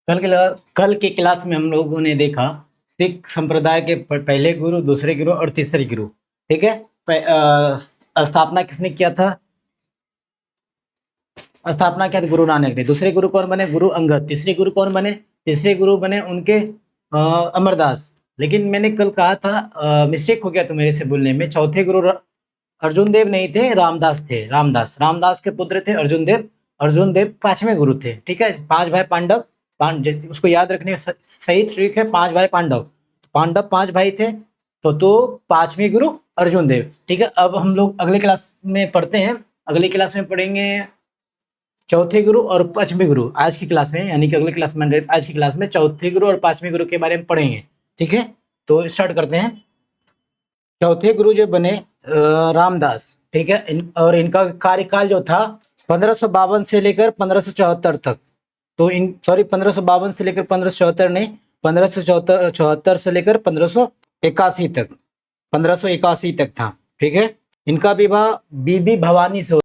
कल के क्लास में हम लोगों ने देखा सिख संप्रदाय के पहले गुरु, दूसरे गुरु और तीसरे गुरु। ठीक है, स्थापना किसने किया था? स्थापना किया था गुरु नानक ने। दूसरे गुरु कौन बने? गुरु अंगद। तीसरे गुरु कौन बने? तीसरे गुरु बने उनके अमरदास। लेकिन मैंने कल कहा था, मिस्टेक हो गया तो मेरे से बोलने में, चौथे गुरु अर्जुन देव नहीं थे, रामदास थे। रामदास के पुत्र थे अर्जुन देव 5वें गुरु थे। ठीक है, 5 भाई पांडव, जैसे उसको याद रखने का सही ट्रिक है, 5 भाई पांडव 5 भाई थे, तो 5वें गुरु अर्जुन देव। ठीक है, अब हम लोग अगले क्लास में पढ़ते हैं। अगले क्लास में पढ़ेंगे चौथे गुरु और 5वें गुरु। आज की क्लास में, यानी कि अगले क्लास में, आज की क्लास में चौथे गुरु और 5वें गुरु के बारे में पढ़ेंगे। ठीक है, तो स्टार्ट करते हैं। चौथे गुरु जो बने रामदास। ठीक है, और इनका कार्यकाल जो था 1552 से लेकर 1574 तक। तो 1552 से लेकर 1574 नहीं, 1574 से लेकर 1581 तक, 1581 तक था। ठीक है, इनका विवाह बीबी भवानी से,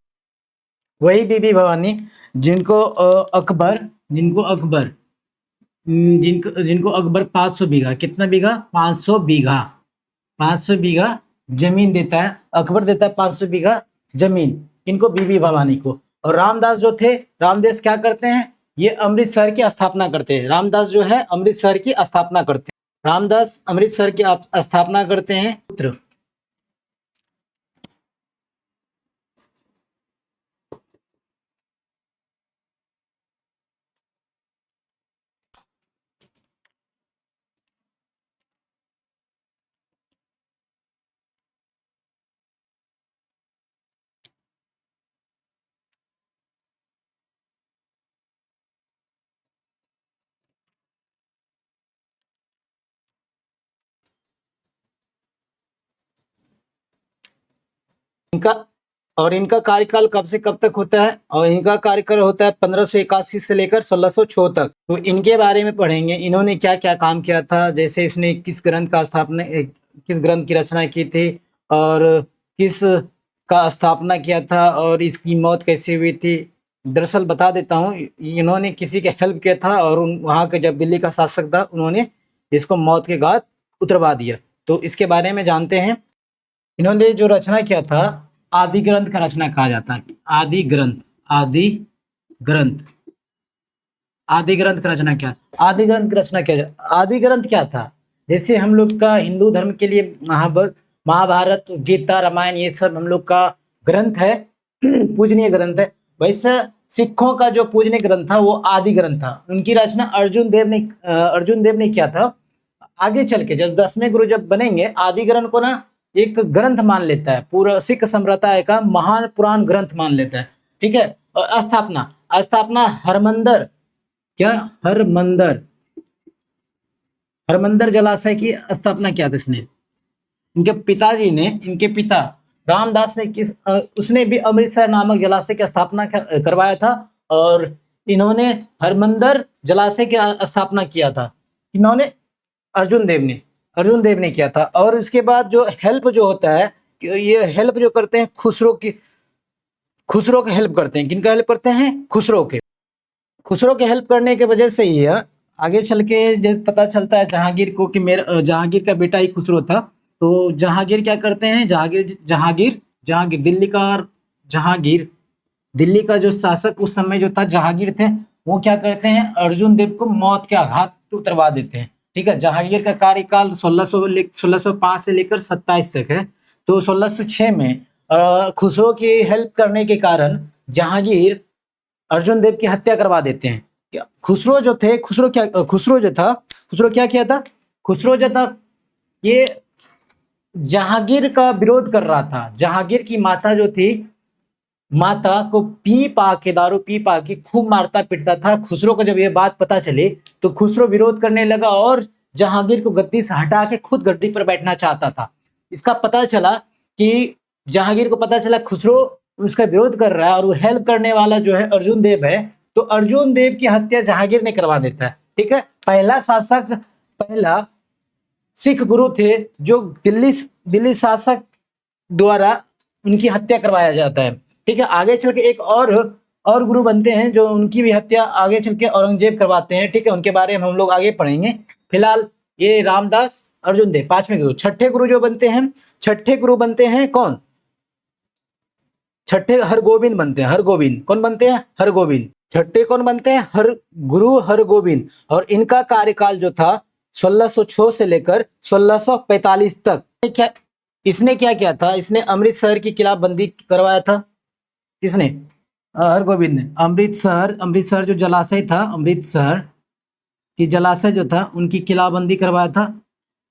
वही बीबी भवानी जिनको अकबर 500 बीघा, कितना बीघा? 500 बीघा जमीन देता है। अकबर देता है 500 बीघा जमीन, इनको बीबी भवानी को। और रामदास जो थे, रामदास क्या करते हैं? ये अमृतसर की स्थापना करते हैं। रामदास जो है अमृतसर की स्थापना करते हैं। रामदास अमृतसर की स्थापना करते हैं। पुत्र इनका कार्यकाल कब से कब तक होता है? और इनका कार्यकाल होता है 1581 से लेकर 1606 तक। तो इनके बारे में पढ़ेंगे, इन्होंने क्या क्या काम किया था। जैसे इसने किस ग्रंथ की रचना की थी, और किस का स्थापना किया था, और इसकी मौत कैसे हुई थी। दरअसल बता देता हूँ, इन्होंने किसी के हेल्प किया था, और वहाँ के जब दिल्ली का शासक था, उन्होंने इसको मौत के घाट उतरवा दिया। तो इसके बारे में जानते हैं। इन्होंने जो रचना किया था, आदि ग्रंथ का रचना कहा जाता है। आदि ग्रंथ का रचना क्या? आदि ग्रंथ की रचना क्या? आदि ग्रंथ क्या था? जैसे हम लोग का हिंदू धर्म के लिए महाभारत, गीता, रामायण, ये सब हम लोग का ग्रंथ है, पूजनीय ग्रंथ है। वैसे सिखों का जो पूजनीय ग्रंथ था वो आदि ग्रंथ था। उनकी रचना अर्जुन देव ने किया था। आगे चल के जब 10वें गुरु जब बनेंगे, आदि ग्रंथ को ना एक ग्रंथ मान लेता है, पूरा सिख संप्रदाय का महान पुराण ग्रंथ मान लेता है। ठीक है, और स्थापना हरमंदर जलाशय की स्थापना किया था इसने। इनके पिता रामदास ने उसने भी अमृतसर नामक जलाशय की स्थापना करवाया था, और इन्होंने हरमंदर जलाशय की स्थापना किया था। इन्होंने अर्जुन देव ने किया था। और इसके बाद जो हेल्प जो होता है, ये हेल्प जो करते हैं खुसरो के हेल्प करते हैं। किनका हेल्प करते हैं? खुसरो के हेल्प करने के वजह से ही आगे चल के जब पता चलता है जहांगीर को कि जहांगीर का बेटा ही खुसरो था। तो जहांगीर क्या करते हैं? दिल्ली का जो शासक उस समय जो था जहांगीर थे, वो क्या करते हैं? अर्जुन देव को मौत के आघात उतरवा देते हैं। ठीक है, जहांगीर का कार्यकाल 1605 से लेकर 27 तक है। तो 1606 में खुसरो की हेल्प करने के कारण जहांगीर अर्जुन देव की हत्या करवा देते हैं। खुसरो जो क्या किया था? खुसरो जो था ये जहांगीर का विरोध कर रहा था। जहांगीर की माता जो थी, माता को दारू पी पा के खूब मारता पीटता था। खुसरो को जब ये बात पता चली तो खुसरो विरोध करने लगा, और जहांगीर को गद्दी से हटा के खुद गद्दी पर बैठना चाहता था। इसका पता चला कि जहांगीर को पता चला खुसरो उसका विरोध कर रहा है, और वो हेल्प करने वाला जो है अर्जुन देव है, तो अर्जुन देव की हत्या जहांगीर ने करवा देता है। ठीक है, पहला सिख गुरु थे जो दिल्ली शासक द्वारा उनकी हत्या करवाया जाता है। ठीक है, आगे चल के एक और और गुरु बनते हैं जो उनकी भी हत्या आगे चल के औरंगजेब करवाते हैं, ठीक है, उनके बारे में हम लोग आगे पढ़ेंगे। फिलहाल ये रामदास अर्जुन देव 5वें गुरु। छठे गुरु जो बनते हैं, छठे गुरु बनते हैं कौन? छठे हरगोविंद बनते हैं। हरगोविंद कौन बनते हैं? हरगोविंद। छठे कौन बनते हैं? गुरु हरगोविंद। और इनका कार्यकाल जो था 1606 से लेकर 1645 तक। इसने क्या किया था? इसने अमृतसर की किलाबंदी करवाया था। किसने? हरगोविंद ने। अमृतसर जो जलाशय था, अमृतसर की जलाशय जो था उनकी किलाबंदी करवाया था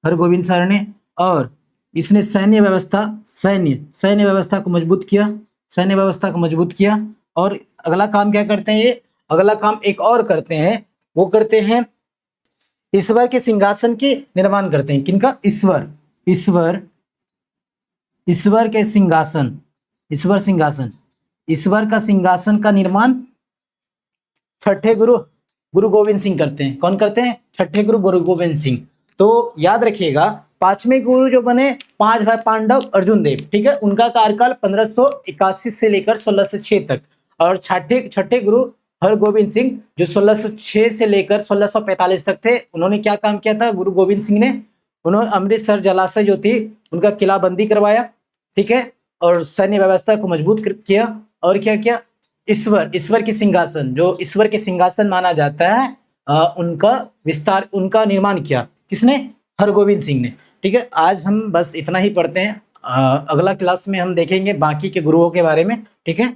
हरगोविंद सर ने। और इसने सैन्य व्यवस्था को मजबूत किया, सैन्य व्यवस्था को मजबूत किया। और अगला काम क्या करते हैं ये? अगला काम एक और करते हैं, वो करते हैं ईश्वर के सिंहासन के निर्माण करते हैं। किनका? ईश्वर के सिंहासन, ईश्वर का सिंहासन का निर्माण छठे गुरु गोविंद सिंह करते हैं। कौन करते हैं? छठे गुरु गोविंद सिंह। तो याद रखिएगा 5वें गुरु जो बने 5 भाई पांडव अर्जुन देव, ठीक है, उनका कार्यकाल 1581 से लेकर 1606 तक। और छठे गुरु हरगोविंद सिंह जो 1606 से लेकर 1645 तक थे। उन्होंने क्या काम किया था? गुरु गोविंद सिंह ने, उन्होंने अमृतसर जलाशय जो थी उनका किलाबंदी करवाया, ठीक है, और सैन्य व्यवस्था को मजबूत किया। और क्या किया? ईश्वर के सिंहासन, जो ईश्वर के सिंहासन माना जाता है, उनका निर्माण किया। किसने? हरगोविंद सिंह ने। ठीक है, आज हम बस इतना ही पढ़ते हैं। अगला क्लास में हम देखेंगे बाकी के गुरुओं के बारे में। ठीक है।